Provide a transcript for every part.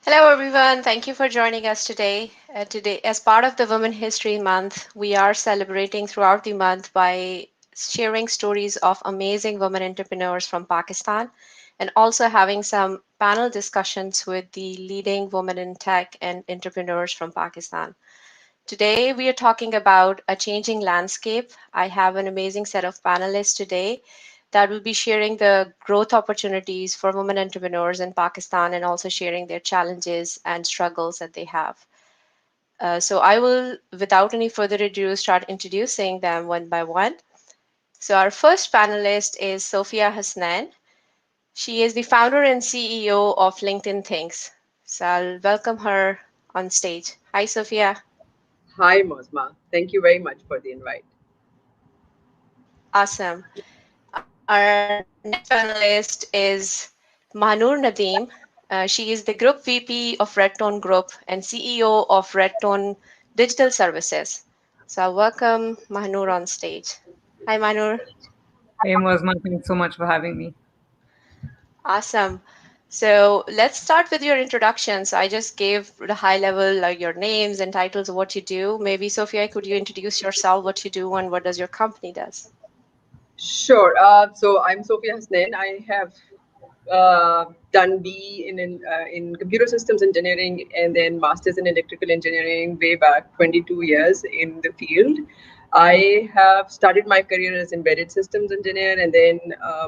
Hello, everyone. Thank you for joining us today. Today, as part of the Women History Month, we are celebrating throughout the month by sharing stories of amazing women entrepreneurs from Pakistan and also having some panel discussions with the leading women in tech and entrepreneurs from Pakistan. Today, we are talking about a changing landscape. I have an amazing set of panelists today that will be sharing the growth opportunities for women entrepreneurs in Pakistan and also sharing their challenges and struggles that they have. So I will, without any further ado, start introducing them one by one. So our first panelist is Sophia Hasnain. She is the founder and CEO of LinkedIn Thinks. So I'll welcome her on stage. Hi, Sophia. Hi, Muazma. Thank you very much for the invite. Awesome. Our next panelist is Mahnoor Nadeem. She is the Group VP of REDtone Group and CEO of REDtone Digital Services. So I welcome Mahnoor on stage. Hi, Mahnoor. Hey, Muazma, thanks so much for having me. Awesome. So let's start with your introductions. I just gave the high level, like your names and titles of what you do. Maybe Sophia, could you introduce yourself, what you do, and what does your company does? Sure. So I'm Sophia Hasnain. I have done B in computer systems engineering and then masters in electrical engineering way back 22 years in the field. I have started my career as embedded systems engineer and then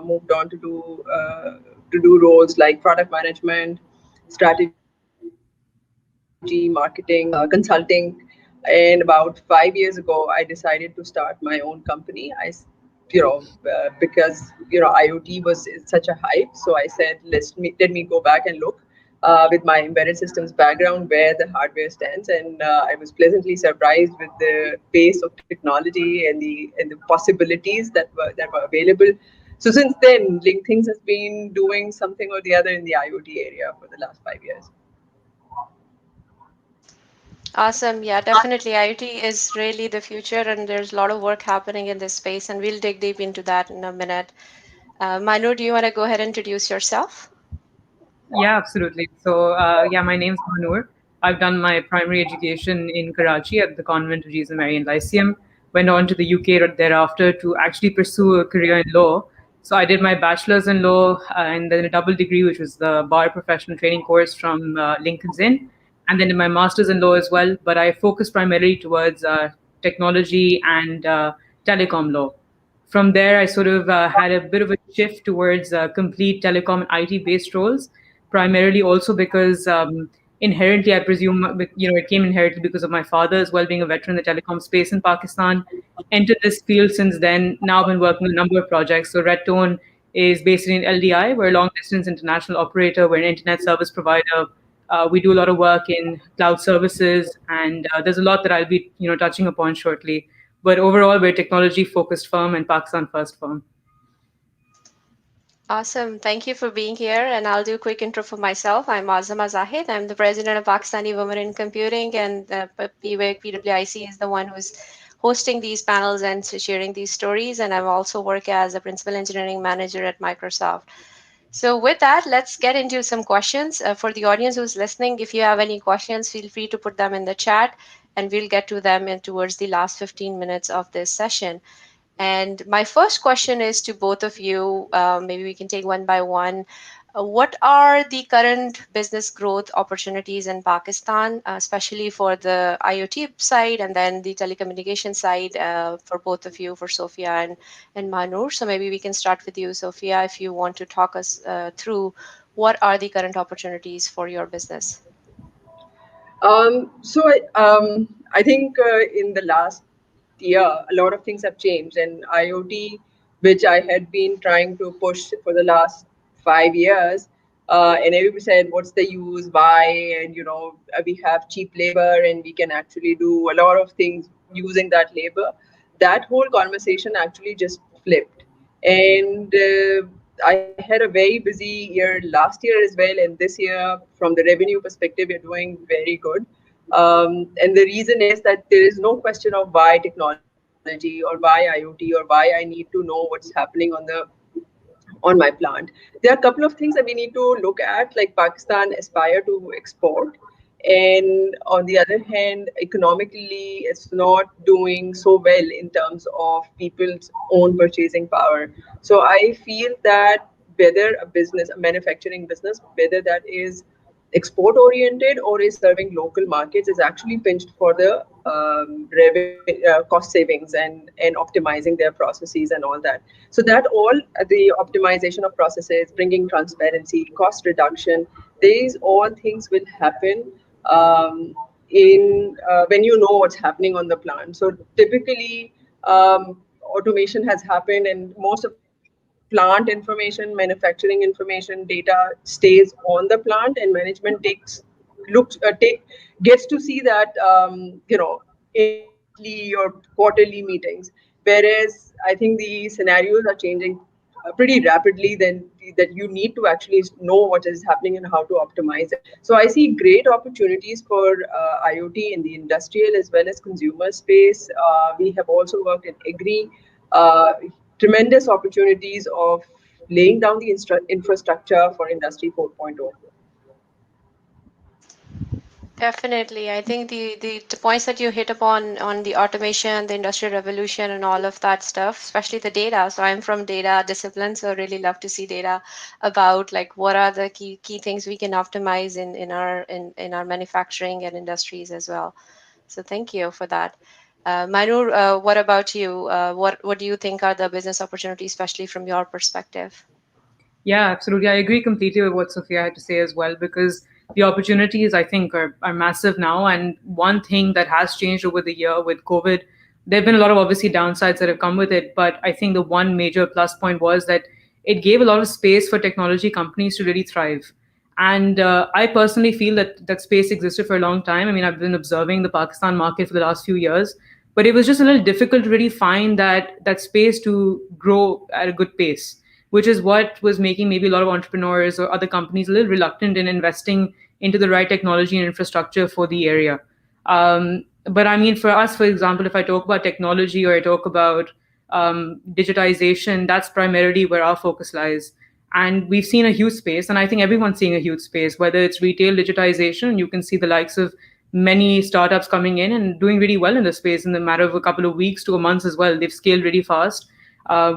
moved on to do roles like product management, strategy, marketing, consulting. And about 5 years ago, I decided to start my own company. Because IoT was such a hype, so I said let me go back and look with my embedded systems background where the hardware stands, and I was pleasantly surprised with the pace of technology and the possibilities that were available. So since then, LinkedIn has been doing something or the other in the IoT area for the last 5 years. Awesome. Yeah, definitely. IoT is really the future, and there's a lot of work happening in this space, and we'll dig deep into that in a minute. Manu, do you want to go ahead and introduce yourself? Yeah, absolutely. So, yeah, my name's Mahnoor. I've done my primary education in Karachi at the Convent of Jesus Mary and Lyceum. Went on to the UK thereafter to actually pursue a career in law. So I did my bachelor's in law and then a double degree, which was the bar professional training course from Lincoln's Inn, and then did my master's in law as well. But I focused primarily towards technology and telecom law. From there, I sort of had a bit of a shift towards complete telecom and IT based roles, primarily also because inherently, I presume, it came inherently because of my father as well being a veteran in the telecom space in Pakistan. Entered this field since then. Now been working on a number of projects. So REDtone is based in LDI. We're a long distance international operator. We're an internet service provider. We do a lot of work in cloud services, and there's a lot that I'll be touching upon shortly. But overall, we're a technology-focused firm and Pakistan-first firm. Awesome. Thank you for being here. And I'll do a quick intro for myself. I'm Muazma Zahid. I'm the president of Pakistani Women in Computing, and PWiC, PWiC is the one who's hosting these panels and sharing these stories. And I also work as a principal engineering manager at Microsoft. So with that, let's get into some questions. For the audience who's listening, if you have any questions, feel free to put them in the chat, and we'll get to them towards the last 15 minutes of this session. And my first question is to both of you. Maybe we can take one by one. What are the current business growth opportunities in Pakistan, especially for the IoT side and then the telecommunication side for both of you, for Sophia and Mahnoor? So maybe we can start with you, Sophia, if you want to talk us through what are the current opportunities for your business. So I think in the last year, a lot of things have changed, and IoT, which I had been trying to push for the last 5 years, and everybody said, "What's the use? Why?" And we have cheap labor, and we can actually do a lot of things using that labor. That whole conversation actually just flipped, and I had a very busy year last year as well, and this year, from the revenue perspective, we're doing very good. And the reason is that there is no question of why technology or why IoT or why I need to know what's happening on the on my plant. There are a couple of things that we need to look at, like Pakistan aspire to export, and on the other hand, economically, it's not doing so well in terms of people's own purchasing power. So I feel that whether a business, a manufacturing business, whether that is export oriented or is serving local markets, is actually pinched for the cost savings and optimizing their processes and all that. So that all the optimization of processes, bringing transparency, cost reduction, these all things will happen um, in when you know what's happening on the plant. So typically, automation has happened, and most of the plant information, manufacturing information, data stays on the plant, and management looks take gets to see that in monthly or quarterly meetings. Whereas I think the scenarios are changing pretty rapidly, then that you need to actually know what is happening and how to optimize it. So I see great opportunities for IoT in the industrial as well as consumer space. We have also worked in agri. Uh, Tremendous opportunities of laying down the infrastructure for Industry 4.0. Definitely. I think the points that you hit upon on the automation, the industrial revolution, and all of that stuff, especially the data. So I'm from data discipline, so really love to see data about like what are the key things we can optimize in our manufacturing and industries as well. So thank you for that. Mahnoor, what about you? What do you think are the business opportunities, especially from your perspective? Yeah, absolutely. I agree completely with what Sophia had to say as well, because the opportunities, I think, are massive now. And one thing that has changed over the year with COVID, there have been a lot of obviously downsides that have come with it. But I think the one major plus point was that it gave a lot of space for technology companies to really thrive. And I personally feel that that space existed for a long time. I mean, I've been observing the Pakistan market for the last few years, but it was just a little difficult to really find that space to grow at a good pace, which is what was making maybe a lot of entrepreneurs or other companies a little reluctant in investing into the right technology and infrastructure for the area. But I mean, for us, for example, if I talk about technology or I talk about digitization, that's primarily where our focus lies. And we've seen a huge space, and I think everyone's seeing a huge space, whether it's retail digitization. You can see the likes of many startups coming in and doing really well in the space in the matter of a couple of weeks to a month as well. They've scaled really fast.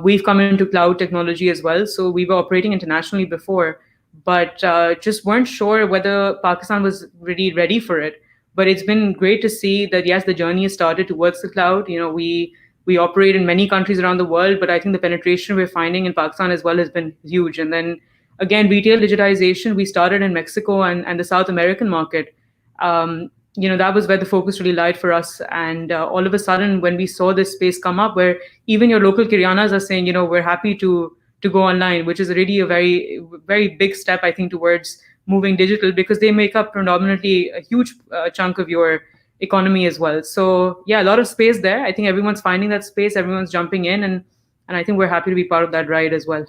We've come into cloud technology as well. So we were operating internationally before, but just weren't sure whether Pakistan was really ready for it. But it's been great to see that, yes, the journey has started towards the cloud. You know, we operate in many countries around the world, but I think the penetration we're finding in Pakistan as well has been huge. And then again, retail digitization, we started in Mexico and the South American market. That was where the focus really lied for us. And all of a sudden, when we saw this space come up, where even your local kiryanas are saying, we're happy to go online, which is really a very very big step, I think, towards moving digital, because they make up predominantly a huge chunk of your economy as well. So yeah, a lot of space there. I think everyone's finding that space, everyone's jumping in, and I think we're happy to be part of that ride as well.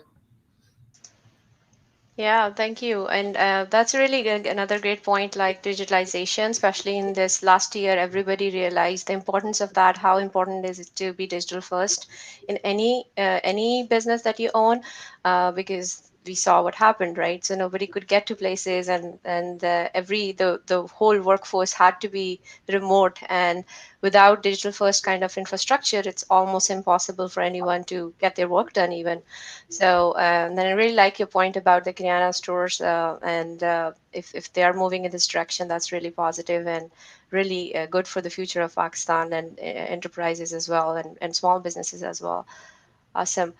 Yeah, thank you. And that's really another great point, like digitalization, especially in this last year, everybody realized the importance of that, how important is it to be digital first in any business that you own, because we saw what happened, right? So nobody could get to places, and the whole workforce had to be remote, and without digital first kind of infrastructure, it's almost impossible for anyone to get their work done even. So then I really like your point about the Kiryana stores, and if they are moving in this direction, that's really positive and really good for the future of Pakistan and enterprises as well, and small businesses as well. Awesome.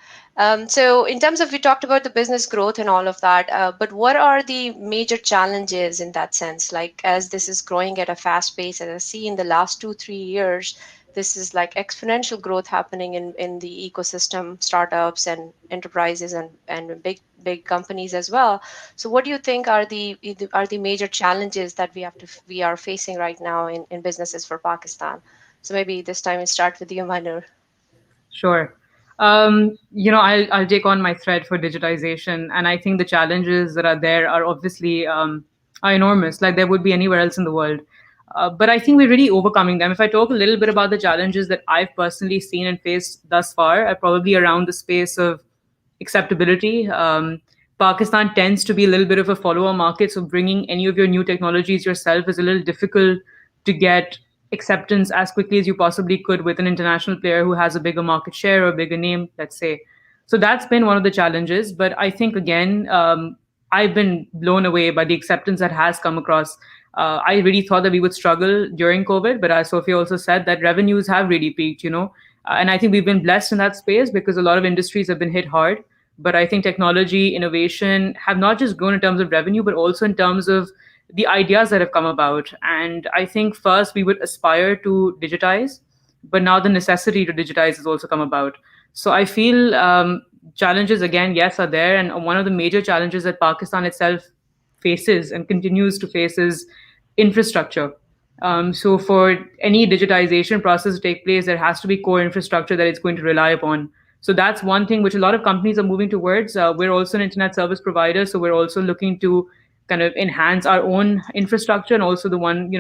So, in terms of, we talked about the business growth and all of that, but what are the major challenges in that sense? Like, as this is growing at a fast pace, as I see in the last 2 3 years, this is like exponential growth happening in the ecosystem, startups and enterprises and big companies as well. So, what do you think are the major challenges that we are facing right now in businesses for Pakistan? So maybe this time we start with you, Manur. Sure. I'll take on my thread for digitization, and I think the challenges that are there are obviously are enormous, like there would be anywhere else in the world. But I think we're really overcoming them. If I talk a little bit about the challenges that I've personally seen and faced thus far, are probably around the space of acceptability. Pakistan tends to be a little bit of a follower market, so bringing any of your new technologies yourself is a little difficult to get acceptance as quickly as you possibly could with an international player who has a bigger market share or a bigger name, let's say. So that's been one of the challenges. But I think, again, I've been blown away by the acceptance that has come across. I really thought that we would struggle during COVID, but as Sophia also said, that revenues have really peaked, and I think we've been blessed in that space because a lot of industries have been hit hard. But I think technology, innovation have not just grown in terms of revenue, but also in terms of the ideas that have come about. And I think first we would aspire to digitize, but now the necessity to digitize has also come about. So I feel challenges, again, yes, are there. And one of the major challenges that Pakistan itself faces and continues to face is infrastructure. So for any digitization process to take place, there has to be core infrastructure that it's going to rely upon. So that's one thing which a lot of companies are moving towards. We're also an internet service provider, so we're also looking to kind of enhance our own infrastructure and also the one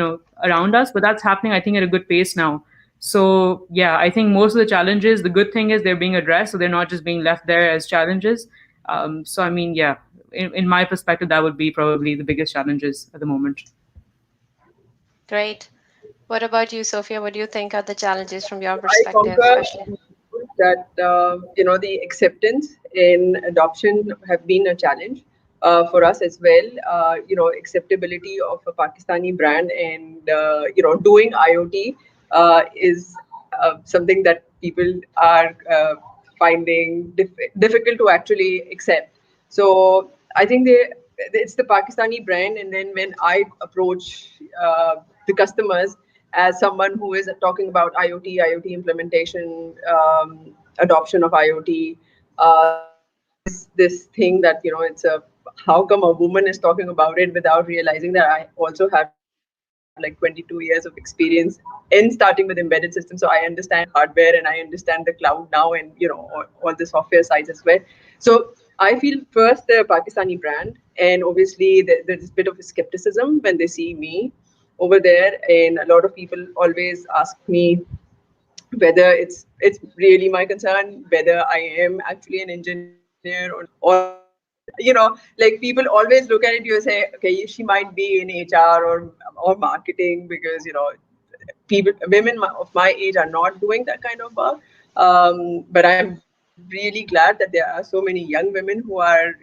around us. But that's happening, I think, at a good pace now. So yeah, I think most of the challenges, the good thing is they're being addressed, so they're not just being left there as challenges. So I mean, yeah, in my perspective, that would be probably the biggest challenges at the moment. Great. What about you, Sophia? What do you think are the challenges from your I perspective, concur especially? that the acceptance in adoption have been a challenge for us as well. Acceptability of a Pakistani brand and doing IoT is something that people are finding difficult to actually accept. So I think it's the Pakistani brand, and then when I approach the customers as someone who is talking about IoT implementation, adoption of IoT, there is this thing that it's a how come a woman is talking about it without realizing that I also have like 22 years of experience in starting with embedded systems, so I understand hardware and I understand the cloud now, and all the software sides as well. So I feel first the Pakistani brand, and obviously there's a bit of a skepticism when they see me over there, and a lot of people always ask me whether it's really my concern, whether I am actually an engineer or like people always look at it, you say, okay, she might be in HR or marketing, because people, women of my age are not doing that kind of work. But I'm really glad that there are so many young women who are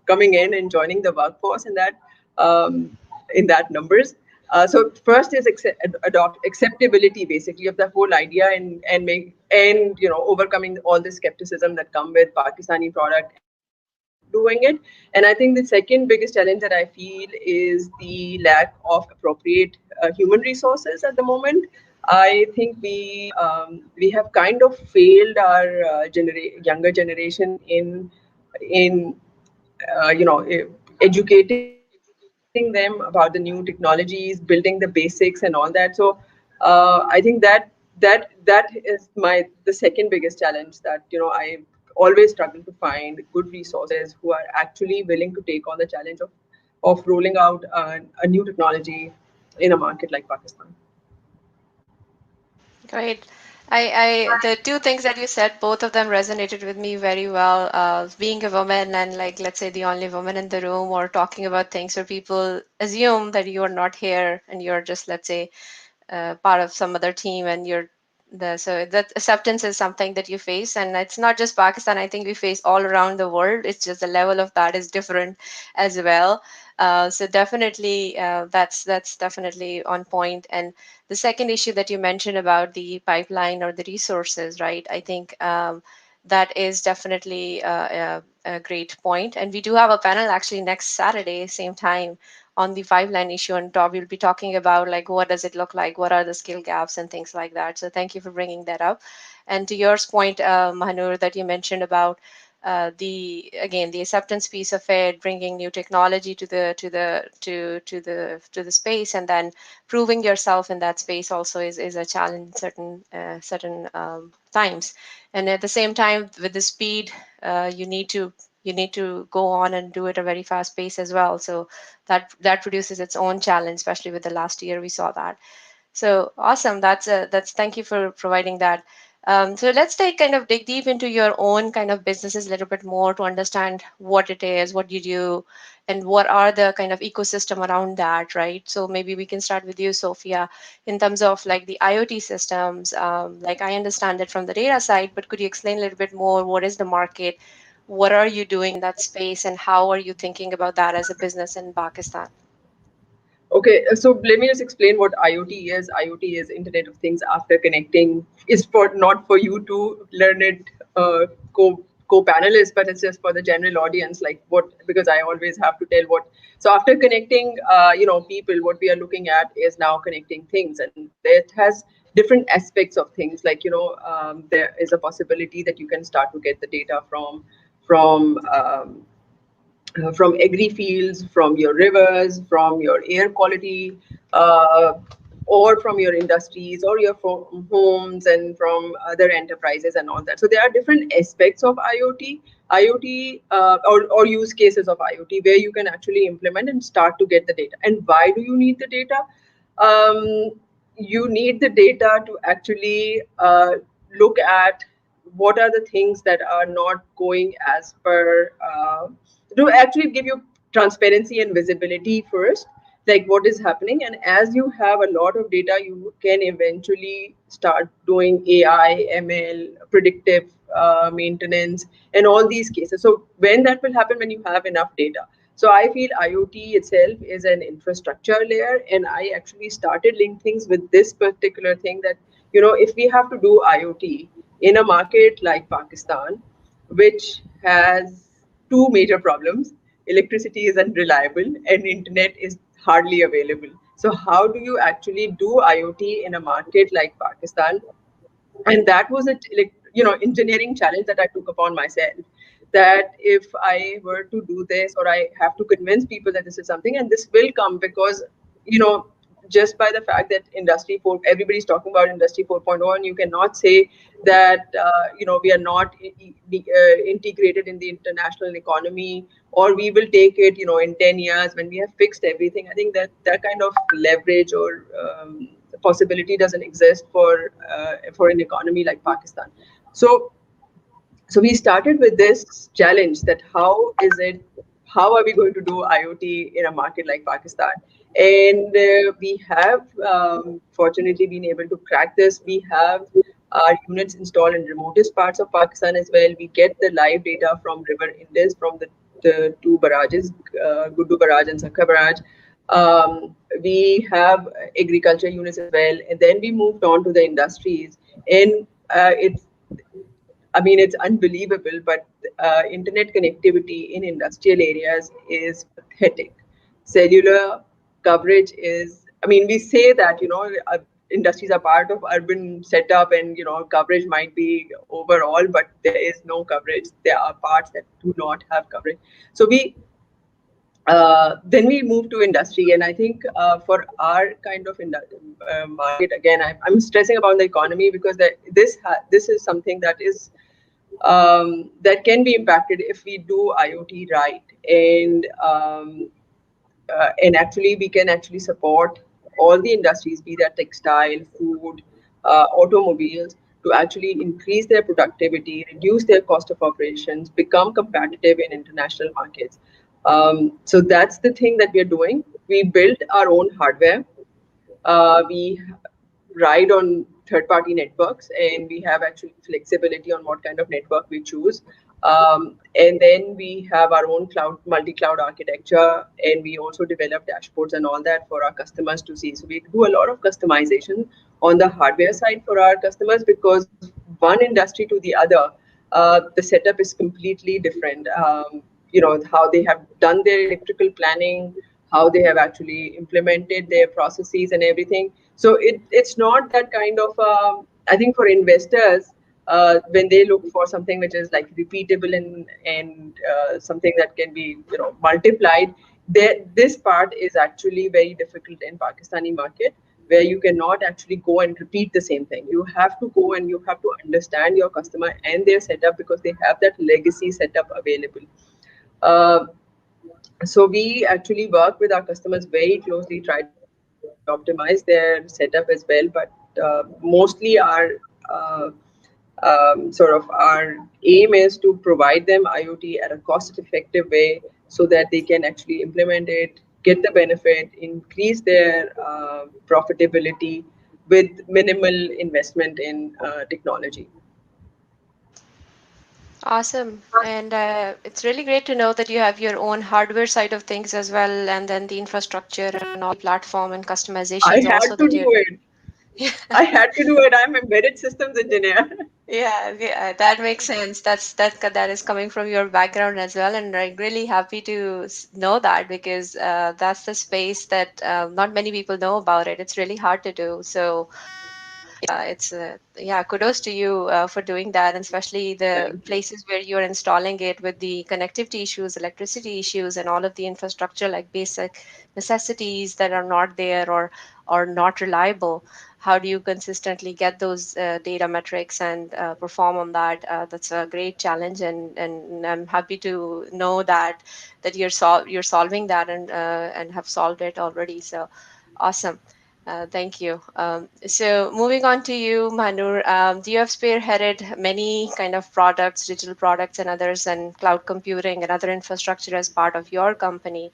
coming in and joining the workforce in that numbers. So first is adopt acceptability basically of the whole idea, and make and overcoming all the skepticism that come with Pakistani product and doing it. And I think the second biggest challenge that I feel is the lack of appropriate human resources at the moment. I think we have kind of failed our younger generation in educating them about the new technologies, building the basics and all that. So I think that is the second biggest challenge, that I always struggle to find good resources who are actually willing to take on the challenge of rolling out a new technology in a market like Pakistan. Great. The two things that you said, both of them resonated with me very well. Being a woman and, like, let's say the only woman in the room, or talking about things where people assume that you are not here and you're just, let's say, part of some other team, and so that acceptance is something that you face, and it's not just Pakistan. I think we face all around the world. It's just the level of that is different as well. So definitely, that's definitely on point. And the second issue that you mentioned about the pipeline or the resources, right? I think that is definitely a great point. And we do have a panel actually next Saturday, same time, on the pipeline issue, and we'll be talking about, like, what does it look like, what are the skill gaps and things like that. So thank you for bringing that up. And to your point, Mahnoor, that you mentioned about the acceptance piece of it, bringing new technology to the space, and then proving yourself in that space also is a challenge certain times. And at the same time, with the speed, you need to go on and do it a very fast pace as well. So that produces its own challenge, especially with the last year we saw that. So awesome. That's thank you for providing that. So let's take kind of dig deep into your own kind of businesses a little bit more to understand what it is, what you do, and what are the kind of ecosystem around that, right? So maybe we can start with you, Sophia, in terms of like the IoT systems. Like I understand it from the data side, but could you explain a little bit more? What is the market? What are you doing in that space, and how are you thinking about that as a business in Pakistan? Okay, so let me just explain what IoT is. IoT is Internet of Things after connecting. Is for not for you to learn it co-panelists, but it's just for the general audience. Like what? Because I always have to tell what. So after connecting, people, what we are looking at is now connecting things, and that has different aspects of things. Like there is a possibility that you can start to get the data from from agri fields, from your rivers, from your air quality, uh, or from your industries or your homes and from other enterprises and all that. So there are different aspects of IoT, or use cases of IoT where you can actually implement and start to get the data. And why do you need the data? Um, you need the data to actually look at what are the things that are not going as per to actually give you transparency and visibility first, like what is happening. And as you have a lot of data, you can eventually start doing AI, ML, predictive maintenance, and all these cases. So when that will happen, when you have enough data. So I feel IoT itself is an infrastructure layer, and I actually started linking things with this particular thing that if we have to do IoT in a market like Pakistan, which has two major problems: electricity is unreliable and internet is hardly available. So how do you actually do IoT in a market like Pakistan? And that was a engineering challenge that I took upon myself, that if I were to do this, or I have to convince people that this is something, and this will come because you know just by the fact that industry 4, everybody's talking about industry 4.0, and you cannot say that we are not integrated in the international economy, or we will take it in 10 years when we have fixed everything. I think that that kind of leverage or possibility doesn't exist for an economy like Pakistan. So so we started with this challenge, that how are we going to do IoT in a market like Pakistan? And we have fortunately been able to crack this. We have our units installed in remotest parts of Pakistan as well. We get the live data from River Indus, from the two barrages, Guddu Barrage and Sakha Barrage. We have agriculture units as well, and then we moved on to the industries. And it's I mean, it's unbelievable, but internet connectivity in industrial areas is pathetic. Cellular coverage is, I mean, we say that, industries are part of urban setup, and, coverage might be overall, but there is no coverage. There are parts that do not have coverage. So then we move to industry, and I think for our kind of market, again, I'm stressing about the economy because this is something that can be impacted if we do IoT right, and actually we can actually support all the industries, be that textile, food, automobiles, to actually increase their productivity, reduce their cost of operations, become competitive in international markets. So that's the thing that we are doing. We built our own hardware. We ride on third party networks, and we have actually flexibility on what kind of network we choose. And then we have our own multi cloud architecture, and we also develop dashboards and all that for our customers to see. So we do a lot of customization on the hardware side for our customers, because one industry to the other, the setup is completely different. How they have done their electrical planning, how they have actually implemented their processes and everything. So it's not that kind of, I think for investors, when they look for something which is like repeatable and something that can be multiplied, this part is actually very difficult in Pakistani market, where you cannot actually go and repeat the same thing. You have to go and you have to understand your customer and their setup, because they have that legacy setup available. Uh, so we actually work with our customers very closely, try to optimize their setup as well. But mostly our uh, Sort of our aim is to provide them IoT at a cost-effective way so that they can actually implement it, get the benefit, increase their profitability with minimal investment in technology. Awesome. And it's really great to know that you have your own hardware side of things as well, and then the infrastructure and all the platform and I customizations had also to that do you're it. I had to do it. I'm embedded systems engineer. yeah, yeah, that makes sense. That is coming from your background as well, and I'm really happy to know that because that's the space that not many people know about it. It's really hard to do. So it's yeah, kudos to you for doing that, and especially the Thank you. places where you're installing it with the connectivity issues, electricity issues, and all of the infrastructure like basic necessities that are not there or not reliable. How do you consistently get those data metrics and perform on that? That's a great challenge, and I'm happy to know that you're solving that and have solved it already. So awesome. Thank you. So moving on to you, Manur, do you have spearheaded many kind of products, digital products and others, and cloud computing and other infrastructure as part of your company?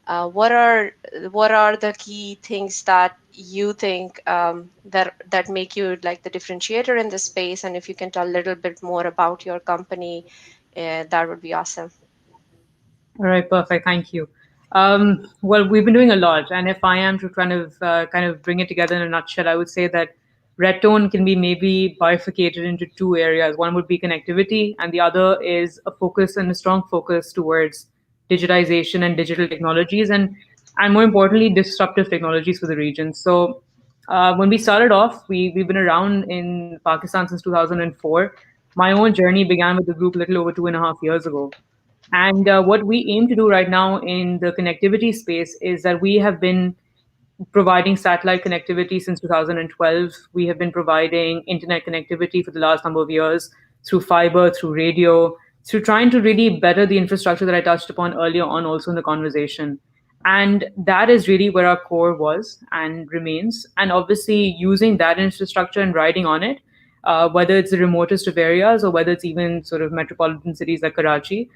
What are the key things that you think that make you like the differentiator in this space? And if you can tell a little bit more about your company, that would be awesome. All right, perfect. Thank you. Well, we've been doing a lot, and if I am to kind of bring it together in a nutshell, I would say that REDtone can be maybe bifurcated into two areas. One would be connectivity, and the other is a focus and a strong focus towards digitization and digital technologies, and more importantly, disruptive technologies for the region. So, when we started off, we've been around in Pakistan since 2004. My own journey began with the group a little over 2.5 years ago. And what we aim to do right now in the connectivity space is that we have been providing satellite connectivity since 2012. We have been providing internet connectivity for the last number of years through fiber, through radio, through trying to really better the infrastructure that I touched upon earlier on also in the conversation. And that is really where our core was and remains. And obviously, using that infrastructure and riding on it, whether it's the remotest of areas or whether it's even sort of metropolitan cities like Karachi,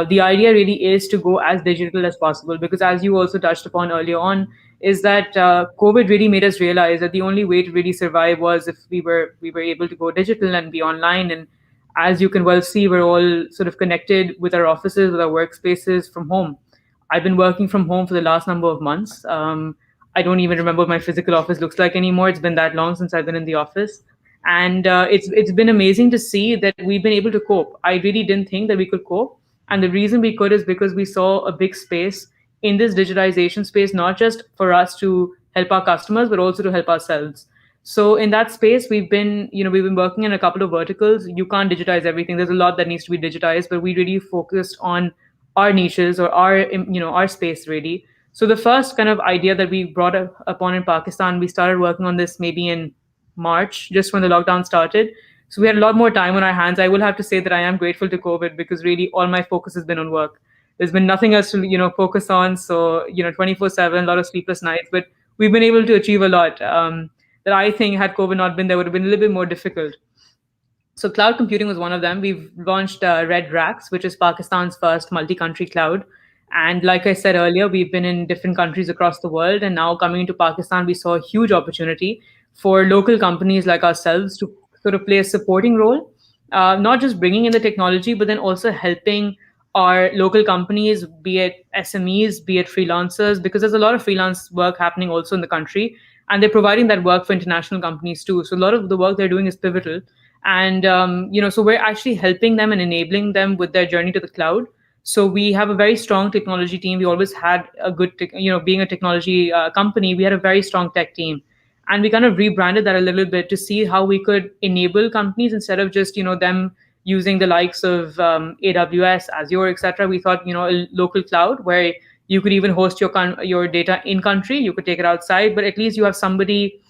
the idea really is to go as digital as possible because, as you also touched upon earlier on, is that COVID really made us realize that the only way to really survive was if we were able to go digital and be online. And as you can well see, we're all sort of connected with our offices, with our workspaces from home. I've been working from home for the last number of months. I don't even remember what my physical office looks like anymore. It's been that long since I've been in the office, and it's been amazing to see that we've been able to cope. I really didn't think that we could cope, and the reason we could is because we saw a big space in this digitization space, not just for us to help our customers, but also to help ourselves. So in that space, we've been working in a couple of verticals. You can't digitize everything. There's a lot that needs to be digitized, but we really focused on our niches or our space really. So the first kind of idea that we brought upon in Pakistan, we started working on this maybe in March, just when the lockdown started. So we had a lot more time on our hands. I will have to say that I am grateful to COVID because really all my focus has been on work. There's been nothing else to focus on. So 24/7, a lot of sleepless nights, but we've been able to achieve a lot. That I think had COVID not been there would have been a little bit more difficult. So cloud computing was one of them. We've launched Red Racks, which is Pakistan's first multi-country cloud. And like I said earlier, we've been in different countries across the world. And now coming into Pakistan, we saw a huge opportunity for local companies like ourselves to sort of play a supporting role, not just bringing in the technology, but then also helping our local companies, be it SMEs, be it freelancers, because there's a lot of freelance work happening also in the country. And they're providing that work for international companies too. So a lot of the work they're doing is pivotal. And so we're actually helping them and enabling them with their journey to the cloud. So we have a very strong technology team. We always had a good being a technology company, we had a very strong tech team, and we kind of rebranded that a little bit to see how we could enable companies instead of just them using the likes of AWS, Azure, etc. We thought a local cloud where you could even host your data in country. You could take it outside, but at least you have somebody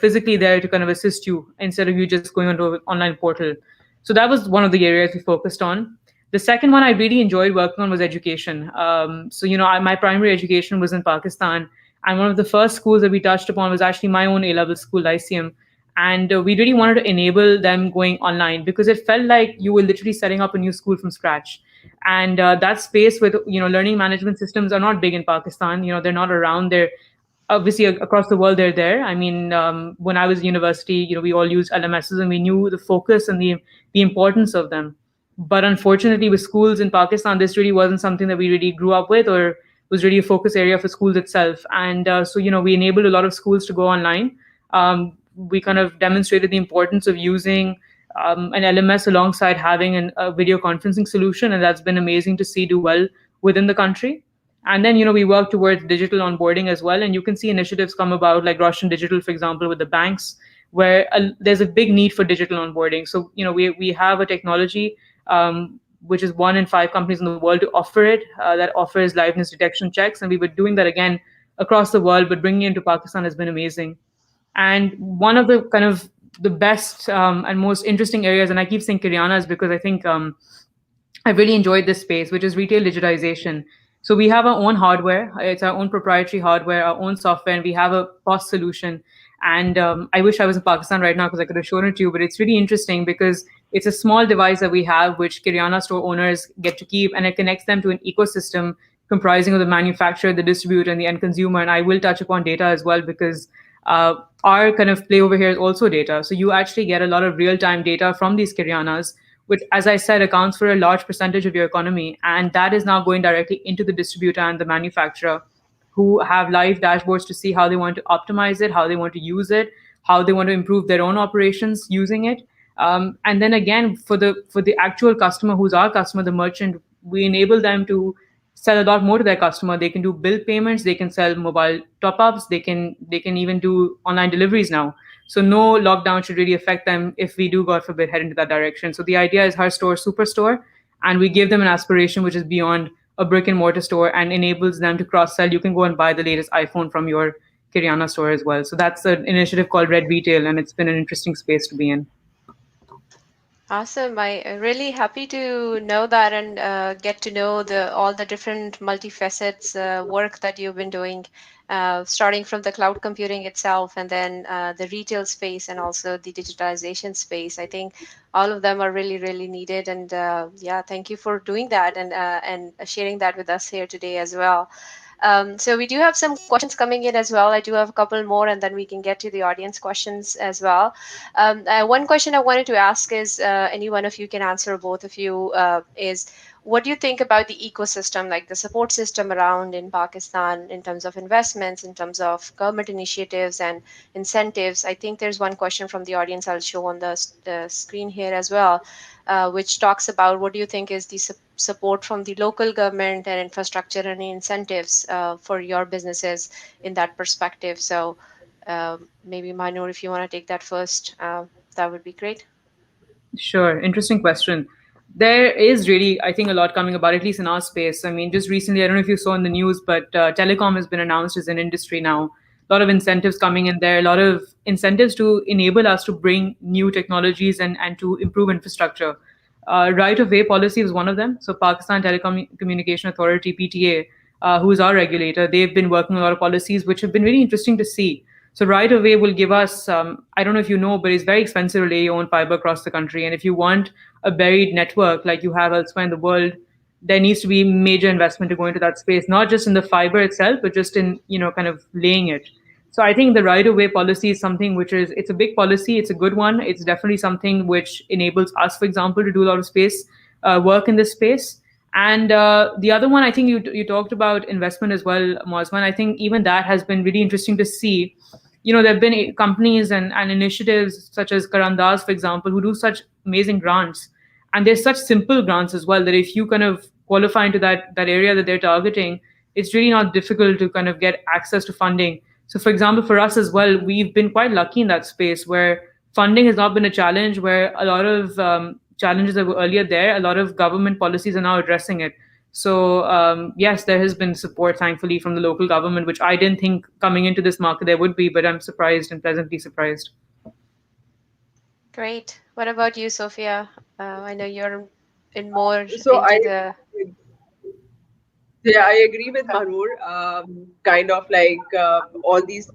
physically there to kind of assist you instead of you just going onto an online portal. So that was one of the areas we focused on. The second one I really enjoyed working on was education. My primary education was in Pakistan, and one of the first schools that we touched upon was actually my own A-level school, Lyceum. And we really wanted to enable them going online because it felt like you were literally setting up a new school from scratch. And that space with learning management systems are not big in Pakistan. They're not around. They're obviously across the world. They're there. I mean, when I was in university, we all used LMSs and we knew the focus and the importance of them. But unfortunately, with schools in Pakistan, this really wasn't something that we really grew up with or was really a focus area for schools itself. And so we enabled a lot of schools to go online. We kind of demonstrated the importance of using an LMS alongside having a video conferencing solution, and that's been amazing to see do well within the country. And then we work towards digital onboarding as well, and you can see initiatives come about like Russian Digital, for example, with the banks, where there's a big need for digital onboarding. So we have a technology which is 1 in 5 companies in the world to offer it, that offers liveness detection checks, and we were doing that again across the world, but bringing it into Pakistan has been amazing. And one of the kind of the best and most interesting areas, and I keep saying Kiryana, is because I think I've really enjoyed this space, which is retail digitization. So we have our own hardware. It's our own proprietary hardware, our own software, and we have a POS solution. And I wish I was in Pakistan right now because I could have shown it to you. But it's really interesting because it's a small device that we have, which Kiryana store owners get to keep, and it connects them to an ecosystem comprising of the manufacturer, the distributor, and the end consumer. And I will touch upon data as well because our kind of play over here is also data. So you actually get a lot of real-time data from these Kiryanas, which, as I said, accounts for a large percentage of your economy. And that is now going directly into the distributor and the manufacturer, who have live dashboards to see how they want to optimize it, how they want to use it, how they want to improve their own operations using it. And then again, for the actual customer, who's our customer, the merchant, we enable them to sell a lot more to their customer. They can do bill payments, they can sell mobile top-ups, they can even do online deliveries now. So no lockdown should really affect them if we do, God forbid, head into that direction. So the idea is her store superstore, and we give them an aspiration which is beyond a brick and mortar store and enables them to cross sell. You can go and buy the latest iPhone from your Kiryana store as well. So that's an initiative called Red Retail, and it's been an interesting space to be in. Awesome. I really happy to know that and get to know the all the different multifacets work that you've been doing, starting from the cloud computing itself and then the retail space and also the digitization space. I think all of them are really, really needed. And yeah, thank you for doing that and sharing that with us here today as well. So we do have some questions coming in as well. I do have a couple more, and then we can get to the audience questions as well. One question I wanted to ask is, any one of you can answer, both of you, is what do you think about the ecosystem, like the support system around in Pakistan in terms of investments, in terms of government initiatives and incentives? I think there's one question from the audience I'll show on the screen here as well, which talks about what do you think is the support from the local government and infrastructure and incentives for your businesses in that perspective. So maybe Mahnoor, if you want to take that first, that would be great. Sure. Interesting question. There is really, I think, a lot coming about, at least in our space. I mean, just recently, I don't know if you saw in the news, but telecom has been announced as an industry now. A lot of incentives coming in there, a lot of incentives to enable us to bring new technologies and to improve infrastructure. Right of way policy was one of them. So, Pakistan Telecommunication Authority, PTA, who is our regulator, they've been working on a lot of policies which have been really interesting to see. So right away will give us, I don't know if you know, but it's very expensive to lay your own fiber across the country. And if you want a buried network like you have elsewhere in the world, there needs to be major investment to go into that space, not just in the fiber itself, but just in, kind of laying it. So I think the right of way policy is something which is, it's a big policy. It's a good one. It's definitely something which enables us, for example, to do a lot of space work in this space. And the other one, I think you talked about investment as well, Muazma. I think even that has been really interesting to see. There have been companies and initiatives such as Karandas, for example, who do such amazing grants. And they're such simple grants as well that if you kind of qualify into that area that they're targeting, it's really not difficult to kind of get access to funding. So, for example, for us as well, we've been quite lucky in that space where funding has not been a challenge, where a lot of challenges that were earlier there, a lot of government policies are now addressing it. So yes, there has been support, thankfully, from the local government, which I didn't think coming into this market there would be, but I'm surprised and pleasantly surprised. Great. What about you, Sophia? I know you're in more So I into the Yeah, I agree with Mahnoor. Kind of like all these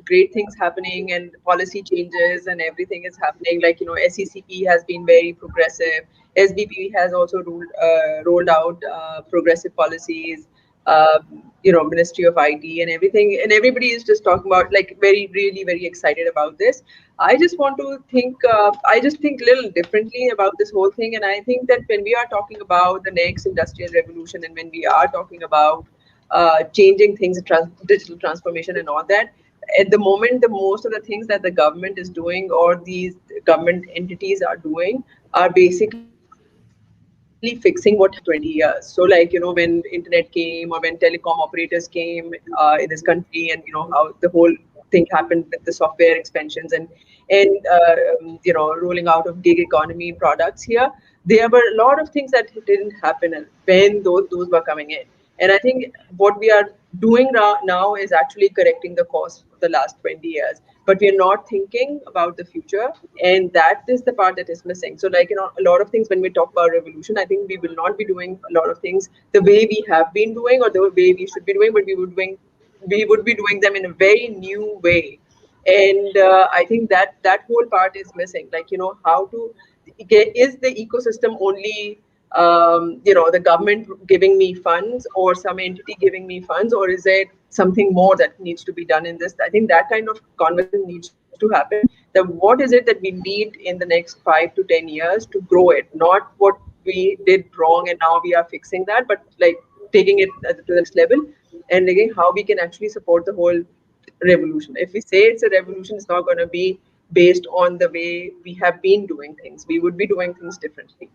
great things happening and policy changes and everything is happening. Like, SECP has been very progressive. SBP has also rolled out progressive policies. Ministry of IT and everything, and everybody is just talking about like very, really, very excited about this. I just think a little differently about this whole thing. And I think that when we are talking about the next industrial revolution and when we are talking about changing things, digital transformation and all that, at the moment, the most of the things that the government is doing or these government entities are doing are basically fixing what happened in the last 20 years. So, like, when internet came or when telecom operators came in this country, and how the whole thing happened with the software expansions and rolling out of gig economy products here, there were a lot of things that didn't happen when those were coming in. And I think what we are doing now is actually correcting the cost of the last 20 years, but we are not thinking about the future. And that is the part that is missing. So, like, a lot of things when we talk about revolution, I think we will not be doing a lot of things the way we have been doing or the way we should be doing, but we would be doing them in a very new way. And I think that whole part is missing. Like, how to get, is the ecosystem only the government giving me funds or some entity giving me funds, or is there something more that needs to be done in this? I think that kind of conversation needs to happen. That what is it that we need in the next 5 to 10 years to grow it, not what we did wrong and now we are fixing that, but like taking it to the next level, and again how we can actually support the whole revolution. If we say it's a revolution, it's not going to be based on the way we have been doing things. We would be doing things differently.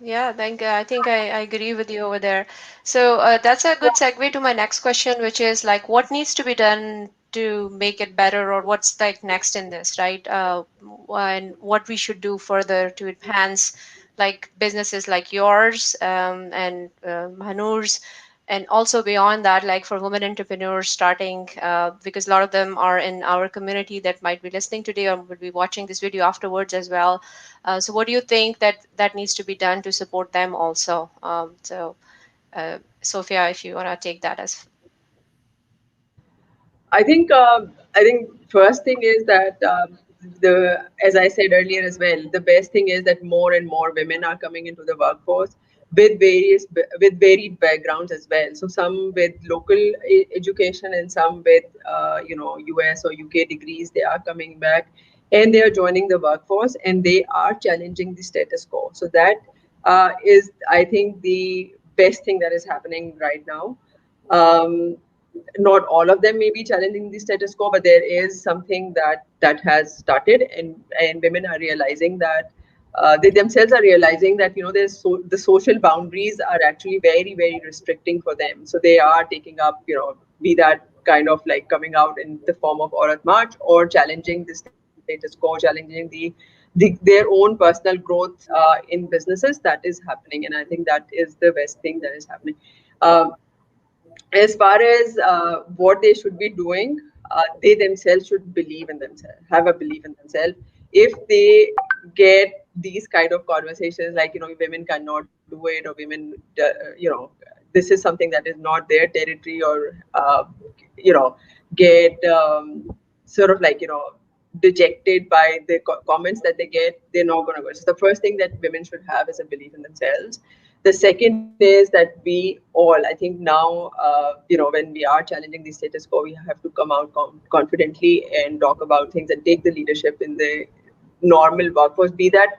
Yeah, I think I agree with you over there. So that's a good segue to my next question, which is like, what needs to be done to make it better, or what's like next in this, right? And what we should do further to enhance like businesses like yours and Mahnoor's, and also beyond that, like for women entrepreneurs starting, because a lot of them are in our community that might be listening today or will be watching this video afterwards as well. So what do you think that needs to be done to support them also? Sophia, if you want to take that as. I think first thing is that the as I said earlier as well, the best thing is that more and more women are coming into the workforce with varied backgrounds as well. So some with local education and some with US or UK degrees. They are coming back and they are joining the workforce and they are challenging the status quo. So that is, I think, the best thing that is happening right now. Um, Not all of them may be challenging the status quo, but there is something that has started, and women are realizing that they themselves are realizing that the social boundaries are actually very, very restricting for them. So they are taking up, be that kind of like coming out in the form of Aurat March or challenging the status quo, challenging their own personal growth in businesses. That is happening, and I think that is the best thing that is happening. Um, as far as what they should be doing, they themselves should believe in themselves, have a belief in themselves. If they get these kind of conversations, like, women cannot do it, or women, this is something that is not their territory, or you know, get sort of like, dejected by the comments that they get, they're not going to go. So the first thing that women should have is a belief in themselves. The second is that we all, I think now, when we are challenging the status quo, we have to come out confidently and talk about things and take the leadership in the normal workforce, be that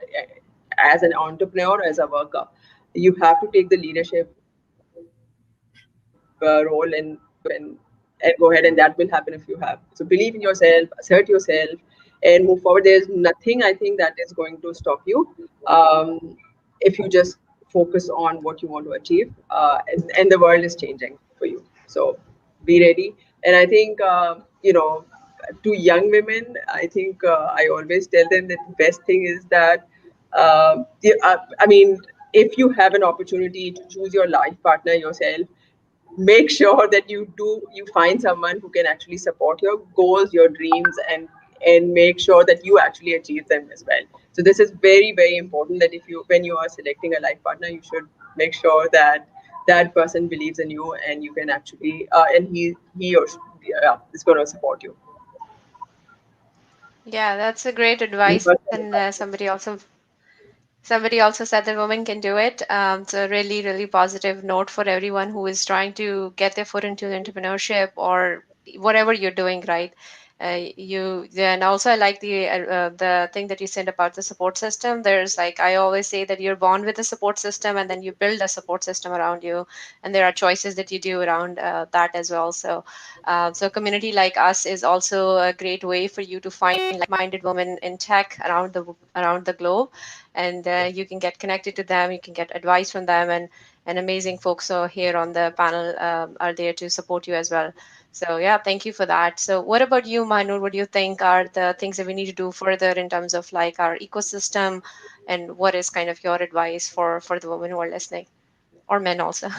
as an entrepreneur, as a worker. You have to take the leadership role and go ahead and that will happen if you have. So believe in yourself, assert yourself, and move forward. There's nothing, I think, that is going to stop you if you just focus on what you want to achieve. And the world is changing for you. So be ready. And I think, to young women, I think I always tell them that the best thing is that, I mean, if you have an opportunity to choose your life partner yourself, make sure that you find someone who can actually support your goals, your dreams, and make sure that you actually achieve them as well. So this is very, very important that if you, when you are selecting a life partner, you should make sure that that person believes in you and you can actually, and he or she, yeah, is going to support you. Yeah, that's a great Any advice. personal And advice? somebody also said that women can do it. It's a really, really positive note for everyone who is trying to get their foot into entrepreneurship or whatever you're doing, right? You then also I like the thing that you said about the support system. There's like I always say that you're born with a support system and then you build a support system around you, and there are choices that you do around that as well. So a community like us is also a great way for you to find like-minded women in tech around the globe, and you can get connected to them. You can get advice from them, and amazing folks are here on the panel are there to support you as well. So yeah, thank you for that. So what about you, Mahnoor? What do you think are the things that we need to do further in terms of like our ecosystem, and what is kind of your advice for the women who are listening, or men also?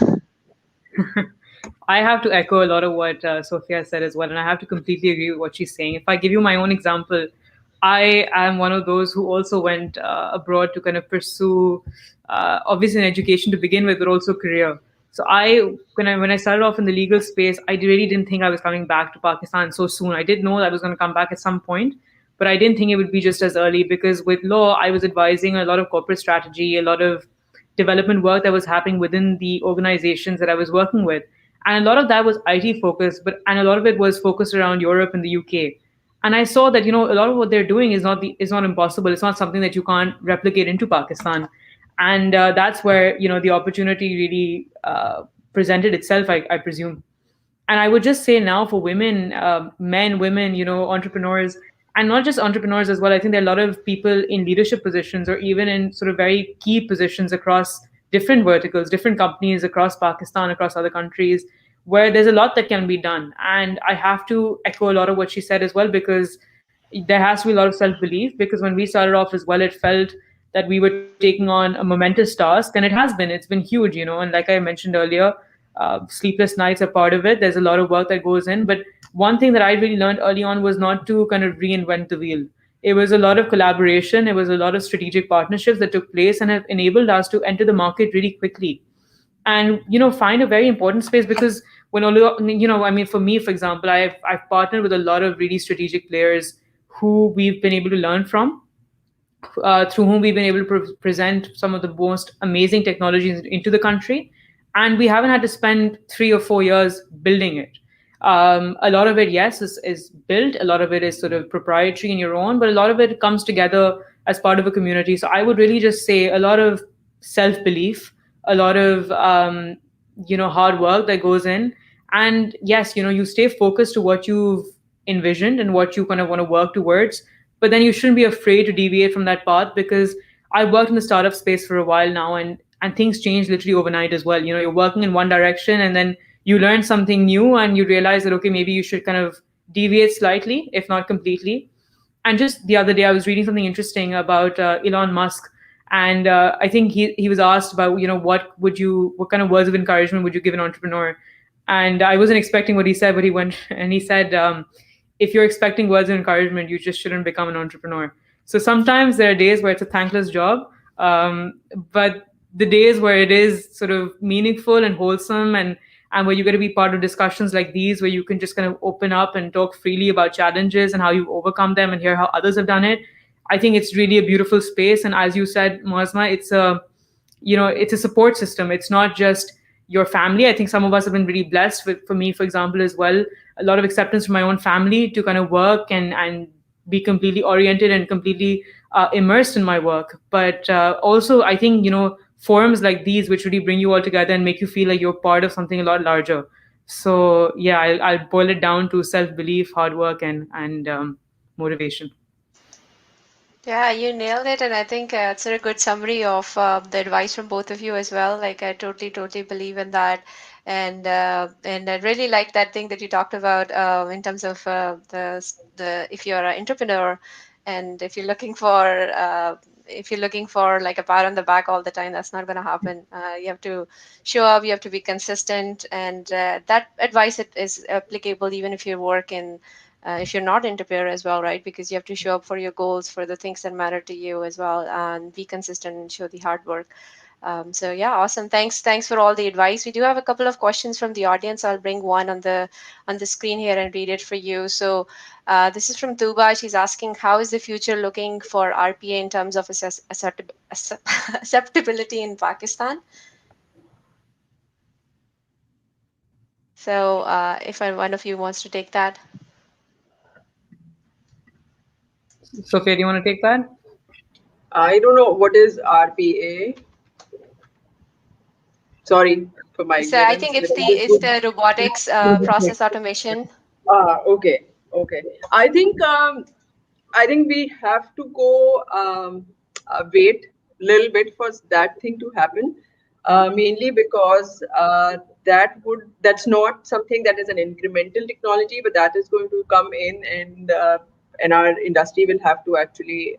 I have to echo a lot of what Sophia said as well, and I have to completely agree with what she's saying. If I give you my own example, I am one of those who also went abroad to kind of pursue, obviously, an education to begin with, but also career. So when I started off in the legal space, I really didn't think I was coming back to Pakistan so soon. I did know I was going to come back at some point, but I didn't think it would be just as early because with law, I was advising a lot of corporate strategy, a lot of development work that was happening within the organizations that I was working with. And a lot of that was IT focused, but and a lot of it was focused around Europe and the UK. And I saw that a lot of what they're doing is not impossible. It's not something that you can't replicate into Pakistan, and that's where the opportunity really presented itself. I presume. And I would just say now for women, men, women, entrepreneurs, and not just entrepreneurs as well. I think there are a lot of people in leadership positions or even in sort of very key positions across different verticals, different companies across Pakistan, across other countries, where there's a lot that can be done. And I have to echo a lot of what she said as well, because there has to be a lot of self belief. Because when we started off as well, it felt that we were taking on a momentous task, and it has been. It's been huge, and like I mentioned earlier, sleepless nights are part of it. There's a lot of work that goes in. But one thing that I really learned early on was not to kind of reinvent the wheel. It was a lot of collaboration. It was a lot of strategic partnerships that took place and have enabled us to enter the market really quickly and find a very important space. Because when all I mean, for me, for example, I've partnered with a lot of really strategic players who we've been able to learn from, through whom we've been able to present some of the most amazing technologies into the country. And we haven't had to spend 3 or 4 years building it. A lot of it, yes, is built. A lot of it is sort of proprietary in your own, but a lot of it comes together as part of a community. So I would really just say a lot of self belief, a lot of hard work that goes in. And yes, you stay focused to what you've envisioned and what you kind of want to work towards, but then you shouldn't be afraid to deviate from that path. Because I worked in the startup space for a while now, and things change literally overnight as well. You're working in one direction, and then you learn something new and you realize that, okay, maybe you should kind of deviate slightly, if not completely. And just the other day, I was reading something interesting about Elon Musk, and I think he was asked about what kind of words of encouragement would you give an entrepreneur, and I wasn't expecting what he said, but he went and he said, if you're expecting words of encouragement, you just shouldn't become an entrepreneur. So sometimes there are days where it's a thankless job, but the days where it is sort of meaningful and wholesome, and where you get to be part of discussions like these, where you can just kind of open up and talk freely about challenges and how you've overcome them and hear how others have done it. I think it's really a beautiful space. And as you said, Muazma, it's a support system. It's not just your family. I think some of us have been really blessed with, for me, for example, as well, a lot of acceptance from my own family to kind of work and be completely oriented and completely immersed in my work. But also, I think, forums like these, which really bring you all together and make you feel like you're part of something a lot larger. So yeah, I'll boil it down to self-belief, hard work, and motivation. Yeah, you nailed it, and I think it's a good summary of the advice from both of you as well. Like, I totally, totally believe in that, and I really like that thing that you talked about in terms of the if you're an entrepreneur, and if you're looking for like a pat on the back all the time, that's not going to happen. You have to show up, you have to be consistent, and that advice is applicable even if you work in if you're not entrepreneur as well, right? Because you have to show up for your goals, for the things that matter to you as well, and be consistent and show the hard work. So yeah, awesome. Thanks for all the advice. We do have a couple of questions from the audience. I'll bring one on the screen here and read it for you. So this is from Tuba. She's asking, how is the future looking for RPA in terms of acceptability in Pakistan? So if one of you wants to take that. Sophia, do you want to take that? I don't know what is RPA. Sorry for my So I ignorance. think it's the robotics process automation. Okay, okay. I think I think we have to go wait a little bit for that thing to happen. Mainly because that's not something that is an incremental technology, but that is going to come in, and our industry will have to actually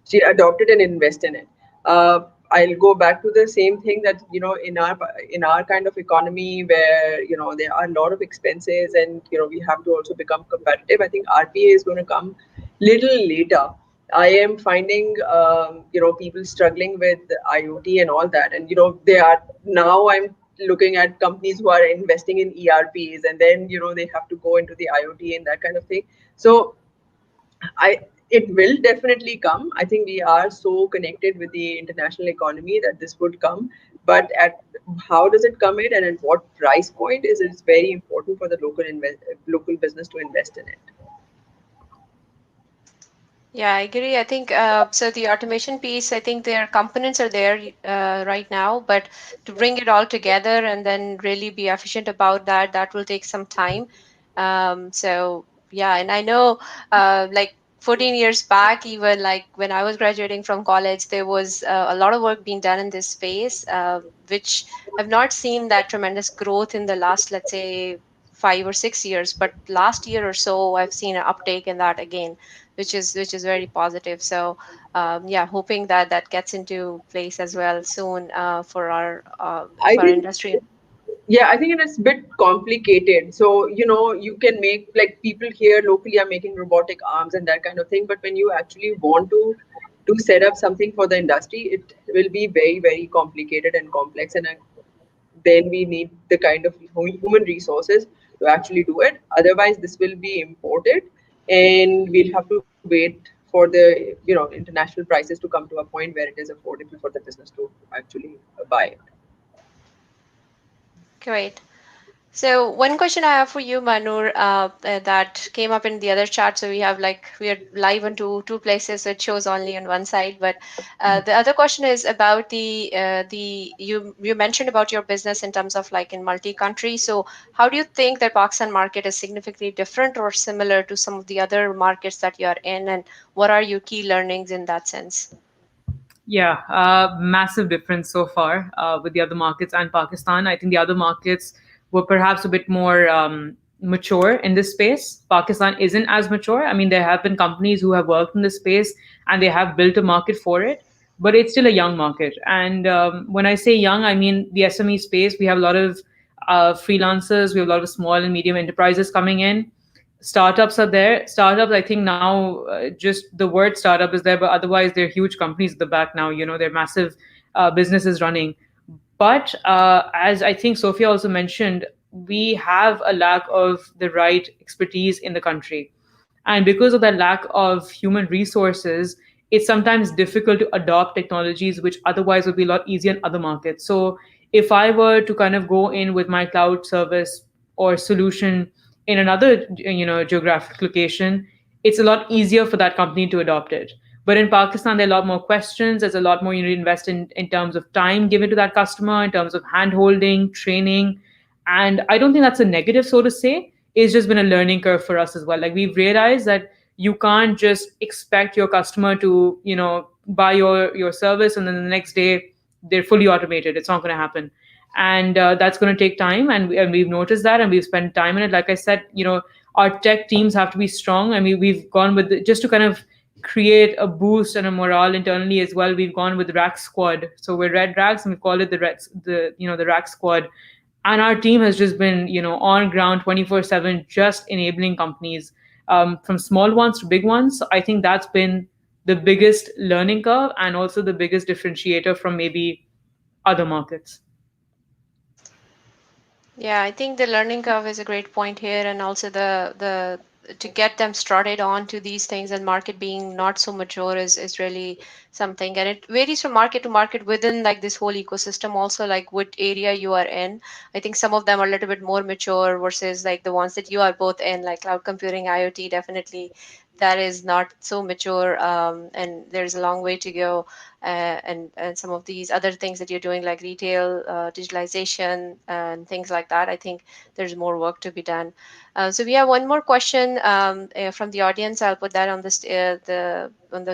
she adopted and invest in it. I'll go back to the same thing that in our kind of economy where there are a lot of expenses, and we have to also become competitive. I think RPA is going to come little later. I am finding people struggling with IoT and all that, and they are now. I'm looking at companies who are investing in ERPs, and then they have to go into the IoT and that kind of thing. So I it will definitely come. I think we are so connected with the international economy that this would come. But at how does it come in and at what price point is it's very important for the local business to invest in it. Yeah, I agree. I think so. The automation piece, I think their components are there right now, but to bring it all together and then really be efficient about that, that will take some time. So yeah, and I know like 14 years back, even like when I was graduating from college, there was a lot of work being done in this space, which I've not seen that tremendous growth in the last, let's say, 5 or 6 years. But last year or so, I've seen an uptake in that again, which is very positive. So yeah, hoping that that gets into place as well soon I for our think industry. Yeah, I think it's a bit complicated. So, you can make, like, people here locally are making robotic arms and that kind of thing. But when you actually want to set up something for the industry, it will be very, very complicated and complex. And then we need the kind of human resources to actually do it. Otherwise, this will be imported, and we'll have to wait for the international prices to come to a point where it is affordable for the business to actually buy it. Great. So one question I have for you, Manur, that came up in the other chat. So we are live on two places, so it shows only on one side. But the other question is about the you mentioned about your business in terms of like in multi-country. So how do you think that Pakistan market is significantly different or similar to some of the other markets that you are in, and what are your key learnings in that sense? Yeah, massive difference so far with the other markets and Pakistan. I think the other markets were perhaps a bit more mature in this space. Pakistan isn't as mature. I mean, there have been companies who have worked in this space and they have built a market for it, but it's still a young market. And when I say young, I mean the SME space. We have a lot of freelancers, we have a lot of small and medium enterprises coming in. Startups are there. Startups, I think now, just the word startup is there, but otherwise they're huge companies at the back now. They're massive businesses running. But as I think Sophia also mentioned, we have a lack of the right expertise in the country. And because of that lack of human resources, it's sometimes difficult to adopt technologies which otherwise would be a lot easier in other markets. So if I were to kind of go in with my cloud service or solution in another geographic location, it's a lot easier for that company to adopt it. But in Pakistan, there are a lot more questions. There's a lot more you need to invest in terms of time given to that customer, in terms of hand holding, training. And I don't think that's a negative, so to say. It's just been a learning curve for us as well. Like, we've realized that you can't just expect your customer to, buy your service and then the next day they're fully automated. It's not going to happen. And that's going to take time. And we've noticed that and we've spent time in it. Like I said, our tech teams have to be strong. I mean, we've gone with just to kind of create a boost and a morale internally as well. We've gone with Rack Squad. So we're Red Racks and we've called it the Rack Squad. and our team has just been, on ground 24/7, just enabling companies, from small ones to big ones. So I think that's been the biggest learning curve and also the biggest differentiator from maybe other markets. Yeah, I think the learning curve is a great point here, and also the to get them started on to these things, and market being not so mature is really something, and it varies from market to market within like this whole ecosystem. Also, like what area you are in. I think some of them are a little bit more mature versus like the ones that you are both in, like cloud computing, IoT. Definitely, that is not so mature, and there's a long way to go. And some of these other things that you're doing like retail digitalization and things like that, I think there's more work to be done. So we have one more question from the audience. I'll put that on this the on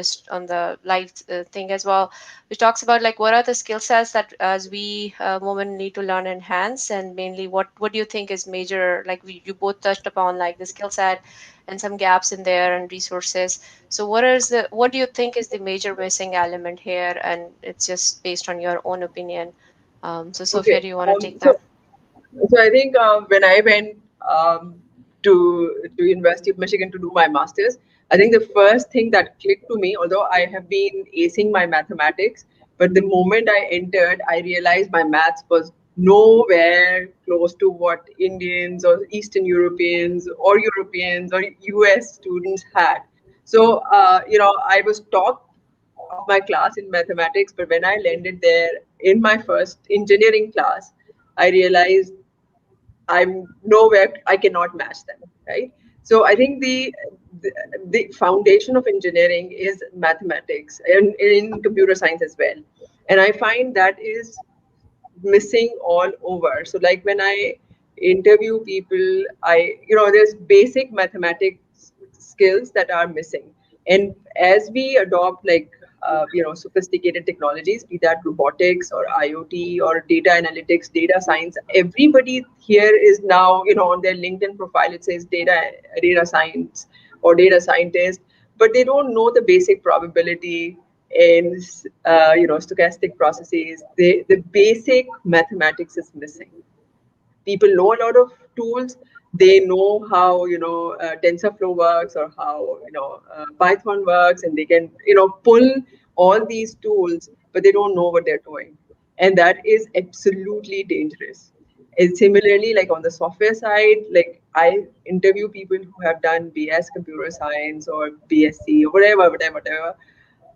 the live thing as well, which talks about like what are the skill sets that as we women need to learn and enhance, and mainly what do you think is major, like you both touched upon like the skill set and some gaps in there and resources. So what do you think is the major missing element here? And it's just based on your own opinion. So Sophia, Okay. do you want to take So that? So I think when I went to University of Michigan to do my masters, I think the first thing that clicked to me, although I have been acing my mathematics, but the moment I entered, I realized my maths was nowhere close to what Indians or Eastern Europeans or Europeans or US students had. So I was top of my class in mathematics, but when I landed there in my first engineering class, I realized I'm nowhere, I cannot match them, right? So I think the, the foundation of engineering is mathematics and in computer science as well. And I find that is missing all over. So like when I interview people, there's basic mathematics skills that are missing. And as we adopt like sophisticated technologies, be that robotics or IoT or data analytics, data science, everybody here is now on their LinkedIn profile it says data science or data scientist, but they don't know the basic probability in stochastic processes. The basic mathematics is missing. People know a lot of tools. They know how TensorFlow works or how Python works, and they can pull all these tools, but they don't know what they're doing, and that is absolutely dangerous. And similarly, like on the software side, like I interview people who have done BS computer science or BSc or whatever.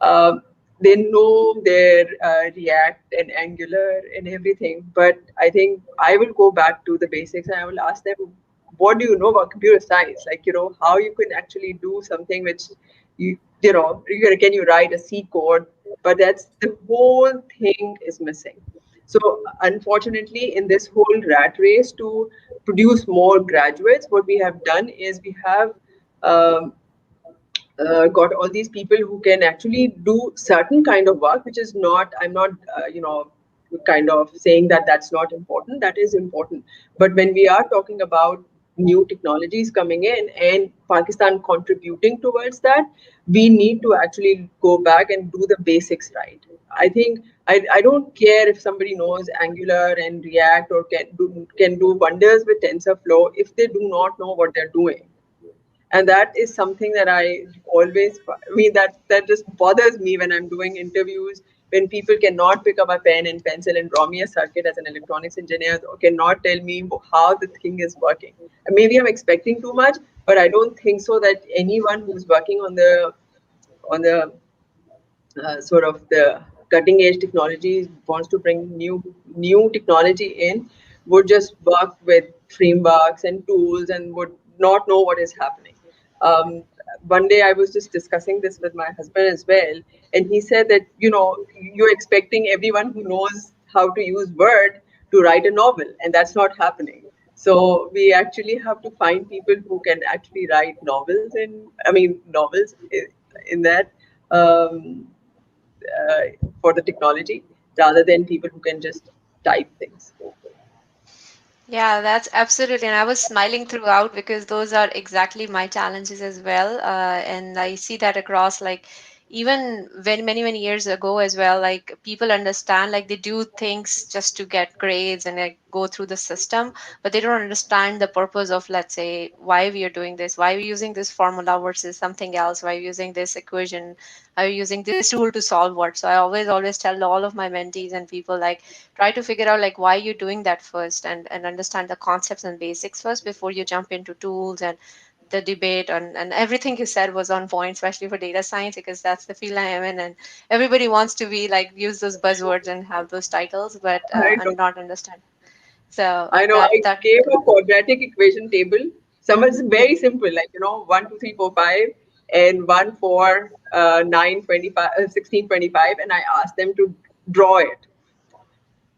um, they know their React and Angular and everything, but I think I will go back to the basics and I will ask them, what do you know about computer science? Like, how you can actually do something which can you write a C code? But that's the whole thing is missing. So unfortunately, in this whole rat race to produce more graduates, what we have done is we have um, got all these people who can actually do certain kind of work, which is not, I'm not kind of saying that that's not important, that is important. But when we are talking about new technologies coming in and Pakistan contributing towards that, we need to actually go back and do the basics right. I think I don't care if somebody knows Angular and React or can do wonders with TensorFlow if they do not know what they're doing. And that is something that I always, I mean, that just bothers me when I'm doing interviews, when people cannot pick up a pen and pencil and draw me a circuit as an electronics engineer, or cannot tell me how the thing is working. And maybe I'm expecting too much, but I don't think so that anyone who's working on the sort of the cutting edge technology wants to bring new technology in, would just work with frameworks and tools and would not know what is happening. um, One day I was just discussing this with my husband as well, and he said that you're expecting everyone who knows how to use Word to write a novel, and that's not happening. So we actually have to find people who can actually write novels in that, um, for the technology, rather than people who can just type things. Yeah, that's absolutely. And I was smiling throughout because those are exactly my challenges as well. And I see that across like even when many years ago as well, like people understand, like they do things just to get grades and like go through the system, but they don't understand the purpose of, let's say, why we are doing this, why we're using this formula versus something else, why we're using this equation, why we're using this tool to solve what. So I always tell all of my mentees and people, like, try to figure out like why you're doing that first, and understand the concepts and basics first before you jump into tools and the debate. And everything you said was on point, especially for data science, because that's the field I am in, and everybody wants to be like use those buzzwords and have those titles, but I know. and not understand. So I know. that I that gave a quadratic equation table. Some is very simple, like 1, 2, 3, 4, 5, and 1, 4, 9, 25, 16, 25, and I asked them to draw it.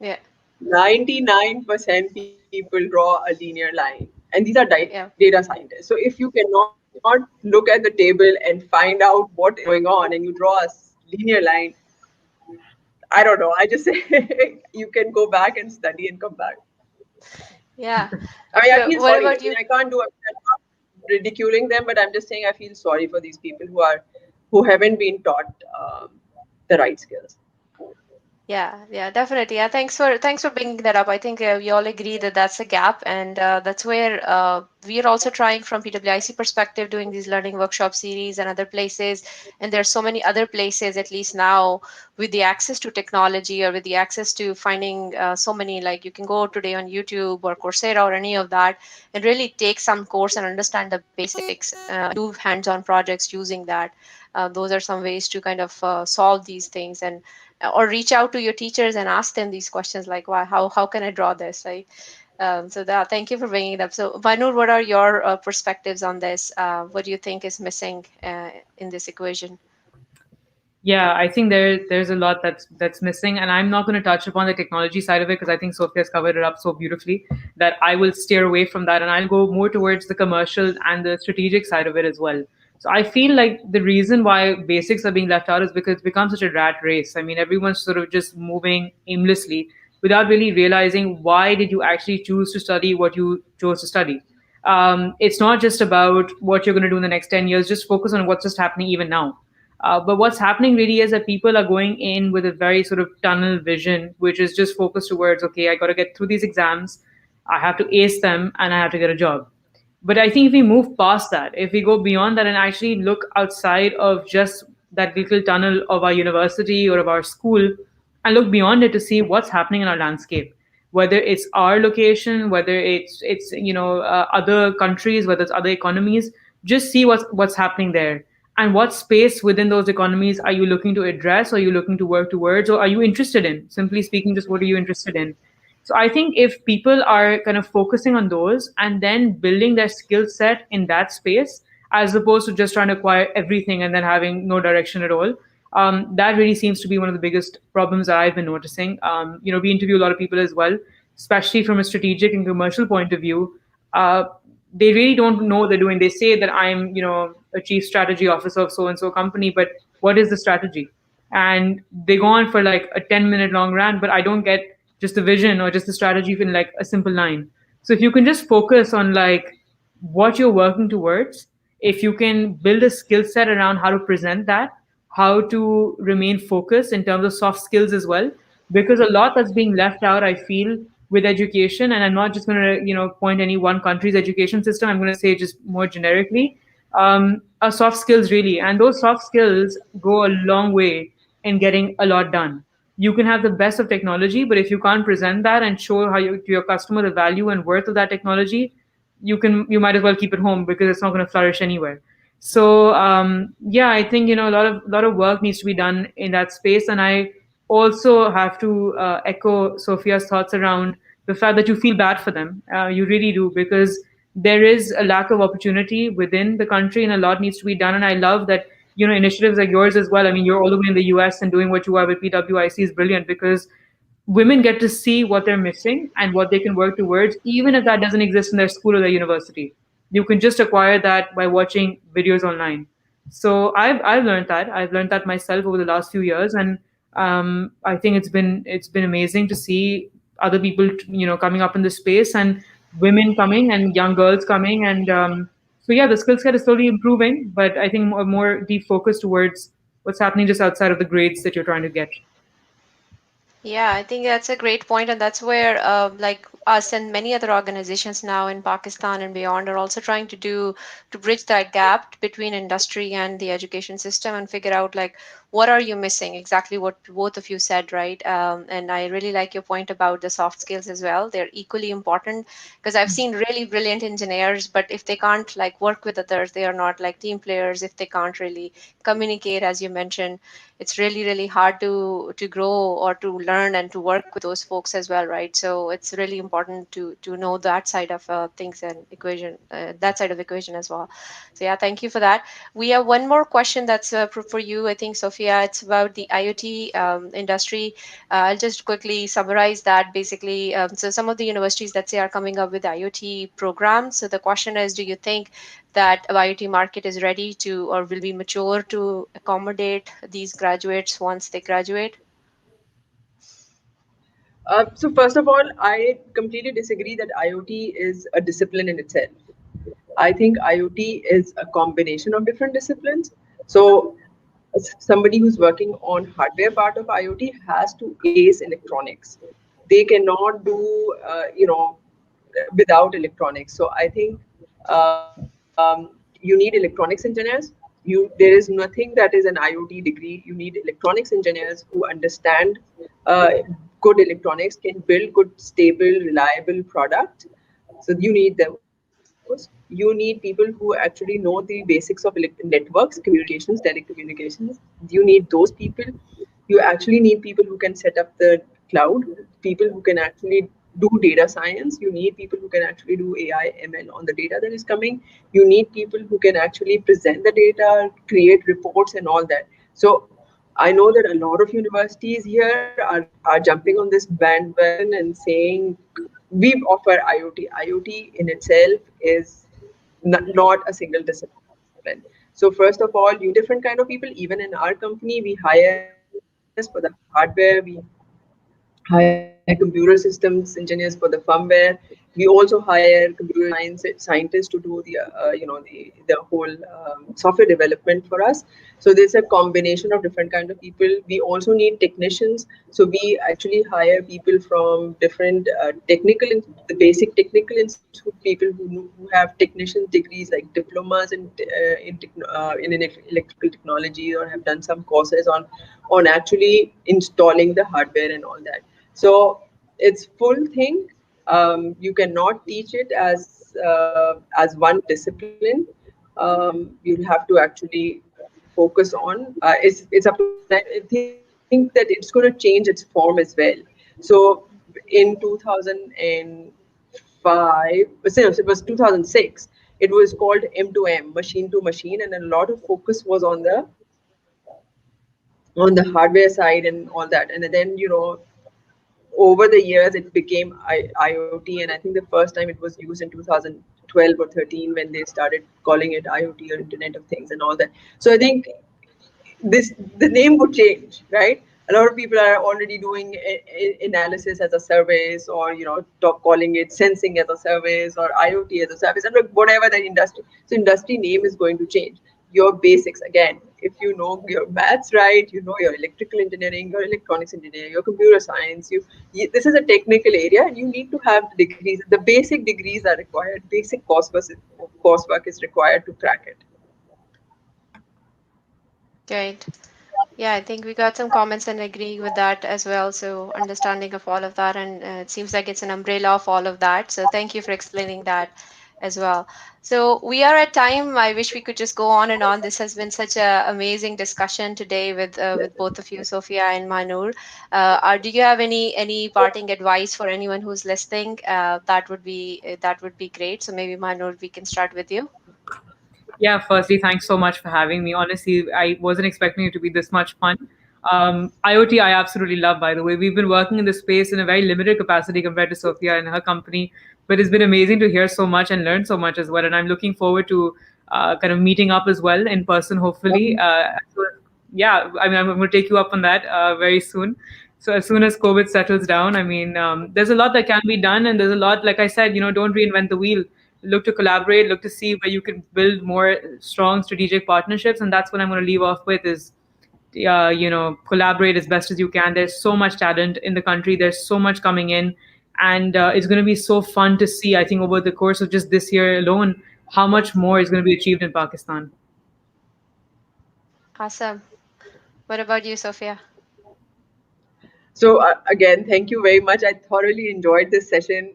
yeah, 99% people draw a linear line, and these are yeah, data scientists. So if you cannot look at the table and find out what is going on, and you draw a linear line, I don't know. I just say you can go back and study and come back. yeah. I mean, I So feel what sorry. I about mean, you? I can't do it. I'm not ridiculing them, but I'm just saying I feel sorry for these people who haven't been taught the right skills. Yeah, yeah, definitely. Yeah, thanks for bringing that up. I think we all agree that that's a gap, and that's where we are also trying from PWIC perspective, doing these learning workshop series and other places. And there's so many other places, at least now, with the access to technology or with the access to finding so many, like you can go today on YouTube or Coursera or any of that, and really take some course and understand the basics, do hands-on projects using that. Those are some ways to kind of solve these things, and or reach out to your teachers and ask them these questions like, why, how can I draw this, right? So that, thank you for bringing it up. So Vanur, what are your perspectives on this? What do you think is missing in this equation? Yeah, I think there's a lot that's missing, and I'm not going to touch upon the technology side of it because I think Sophia's covered it up so beautifully that I will steer away from that, and I'll go more towards the commercial and the strategic side of it as well. So I feel like the reason why basics are being left out is because it's become such a rat race. I mean, everyone's sort of just moving aimlessly without really realizing why did you actually choose to study what you chose to study. It's not just about what you're going to do in the next 10 years. Just focus on what's just happening even now. But what's happening really is that people are going in with a very sort of tunnel vision, which is just focused towards, okay, I got to get through these exams, I have to ace them, and I have to get a job. But I think if we move past that, if we go beyond that and actually look outside of just that little tunnel of our university or of our school and look beyond it to see what's happening in our landscape, whether it's our location, whether it's other countries, whether it's other economies, just see what's happening there and what space within those economies are you looking to address, or are you looking to work towards, or are you interested in? Simply speaking, just what are you interested in? So I think if people are kind of focusing on those and then building their skill set in that space, as opposed to just trying to acquire everything and then having no direction at all, that really seems to be one of the biggest problems that I've been noticing. We interview a lot of people as well, especially from a strategic and commercial point of view. Uh, they really don't know what they're doing. They say that I'm, a chief strategy officer of so and so company, but what is the strategy? And they go on for like a 10-minute long rant, but I don't get just the vision or just the strategy in like a simple line. So if you can just focus on like what you're working towards, if you can build a skill set around how to present that, how to remain focused in terms of soft skills as well, because a lot that's being left out, I feel, with education. And I'm not just going to point any one country's education system. I'm going to say just more generically, are soft skills really, and those soft skills go a long way in getting a lot done. You can have the best of technology, but if you can't present that and show to your customer the value and worth of that technology, you might as well keep it home because it's not going to flourish anywhere. So yeah, I think a lot of work needs to be done in that space. And I also have to echo Sophia's thoughts around the fact that you feel bad for them. You really do, because there is a lack of opportunity within the country and a lot needs to be done. And I love that initiatives like yours as well. I mean, you're all the way in the US and doing what you are with PWIC is brilliant, because women get to see what they're missing and what they can work towards, even if that doesn't exist in their school or their university. You can just acquire that by watching videos online. So I've learned that. I've learned that myself over the last few years, and I think it's been amazing to see other people coming up in this space, and women coming and young girls coming, and so yeah, the skill set is slowly improving, but I think more deep focus towards what's happening just outside of the grades that you're trying to get. Yeah, I think that's a great point, and that's where, like us and many other organizations now in Pakistan and beyond, are also trying to do to bridge that gap between industry and the education system and figure out like what are you missing? Exactly what both of you said, right? And I really like your point about the soft skills as well. They're equally important because I've seen really brilliant engineers, but if they can't like work with others, they are not like team players. If they can't really communicate, as you mentioned, it's really hard to grow or to learn and to work with those folks as well, right? So it's really important to know that side of things and equation, that side of equation as well. So yeah, thank you for that. We have one more question that's for you, I think, Sophia. It's about the IoT industry. I'll just quickly summarize that. Basically, so some of the universities that say are coming up with IoT programs. So the question is, do you think that IoT market is ready to or will be mature to accommodate these graduates once they graduate? So first of all, I completely disagree that IoT is a discipline in itself. I think IoT is a combination of different disciplines. So somebody who's working on hardware part of IoT has to ace electronics. They cannot do without electronics. So I think you need electronics engineers. There is nothing that is an IoT degree. You need electronics engineers who understand uh, good electronics, can build good, stable, reliable product. So you need those. You need people who actually know the basics of networks, communications, telecommunications. You need those people. You actually need people who can set up the cloud, people who can actually do data science. You need people who can actually do AI, ML on the data that is coming. You need people who can actually present the data, create reports, and all that. So I know that a lot of universities here are jumping on this bandwagon and saying we offer IoT. IoT in itself is not a single discipline. So first of all, you need different kind of people. Even in our company, we hire engineers for the hardware. We hire computer systems engineers for the firmware. We also hire computer scientists to do the whole software development for us. So there's a combination of different kind of people. We also need technicians. So we actually hire people from different the basic technical institute, people who have technician degrees like diplomas in electrical technology, or have done some courses on actually installing the hardware and all that. So it's full thing. You cannot teach it as one discipline. You'll have to actually focus on. It's up to them. I think that it's going to change its form as well. So in 2005, it was 2006. It was called M2M, machine to machine, and a lot of focus was on the hardware side and all that. And then over the years it became IoT, and I think the first time it was used in 2012 or 13 when they started calling it IoT or Internet of Things and all that. So I think the name would change, right? A lot of people are already doing analysis as a service, or calling it sensing as a service, or IoT as a service, and whatever the industry. So industry name is going to change. Your basics again. If you know your maths right, you know your electrical engineering, your electronics engineering, your computer science. This is a technical area, and you need to have the degrees. The basic degrees are required. Basic coursework is required to crack it. Great. Yeah, I think we got some comments and agree with that as well. So understanding of all of that, and it seems like it's an umbrella of all of that. So thank you for explaining that as well. So we are at time. I wish we could just go on and on. This has been such a amazing discussion today with both of you, Sophia and Mahnoor. Do you have any parting advice for anyone who's listening? That would be great. So maybe Mahnoor, we can start with you. Yeah, firstly, thanks so much for having me. Honestly, I wasn't expecting it to be this much fun. IoT, I absolutely love, by the way. We've been working in this space in a very limited capacity compared to Sophia and her company, but it's been amazing to hear so much and learn so much as well. And I'm looking forward to kind of meeting up as well in person, hopefully. So, yeah, I mean, I'm going to take you up on that very soon. So as soon as COVID settles down, I mean, there's a lot that can be done, and there's a lot, like I said, don't reinvent the wheel. Look to collaborate, look to see where you can build more strong strategic partnerships, and that's what I'm going to leave off with is collaborate as best as you can. There's so much talent in the country. There's so much coming in, and it's going to be so fun to see. I think over the course of just this year alone, how much more is going to be achieved in Pakistan. Awesome. What about you, Sophia? So again, thank you very much. I thoroughly enjoyed this session.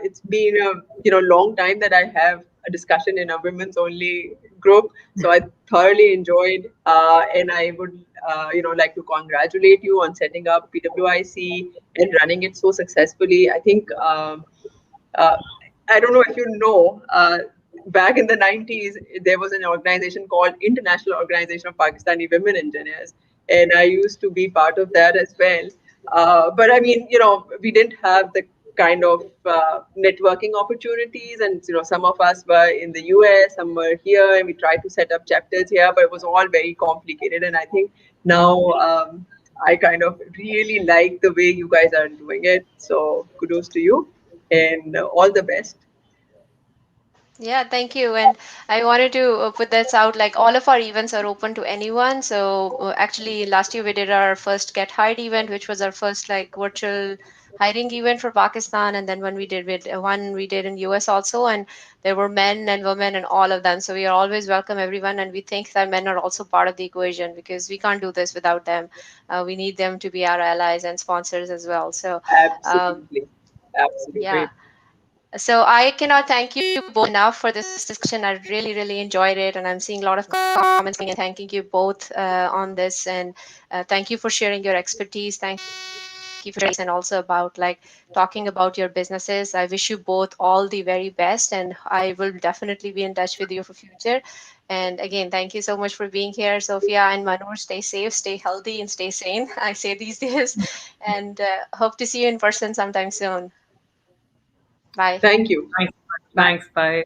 It's been a long time that I have a discussion in a women's only group. So I thoroughly enjoyed, and I would like to congratulate you on setting up PWIC and running it so successfully. I think uh, I don't know if you know. Back in the 90s, there was an organization called International Organization of Pakistani Women Engineers, and I used to be part of that as well. But I mean, we didn't have the kind of networking opportunities, and some of us were in the US, some were here, and we tried to set up chapters here, but it was all very complicated. And I think now I kind of really like the way you guys are doing it. So kudos to you, and all the best. Yeah, thank you. And I wanted to put this out like all of our events are open to anyone. So actually, last year we did our first Get Hired event, which was our first like virtual hiring event for Pakistan. And then when we did with one we did in US also, and there were men and women and all of them. So we are always welcome everyone, and we think that men are also part of the equation because we can't do this without them. We need them to be our allies and sponsors as well. So um, Absolutely. Absolutely. yeah. So I cannot thank you both enough for this discussion. I really, really enjoyed it, and I'm seeing a lot of comments coming in. Thanking you both on this, and thank you for sharing your expertise. Thank you for sharing and also about like talking about your businesses. I wish you both all the very best, and I will definitely be in touch with you for future. And again, thank you so much for being here, Sophia and Manur. Stay safe, stay healthy, and stay sane. I say these days, and hope to see you in person sometime soon. Bye. Thank you. Thanks. Bye. Thanks. Bye.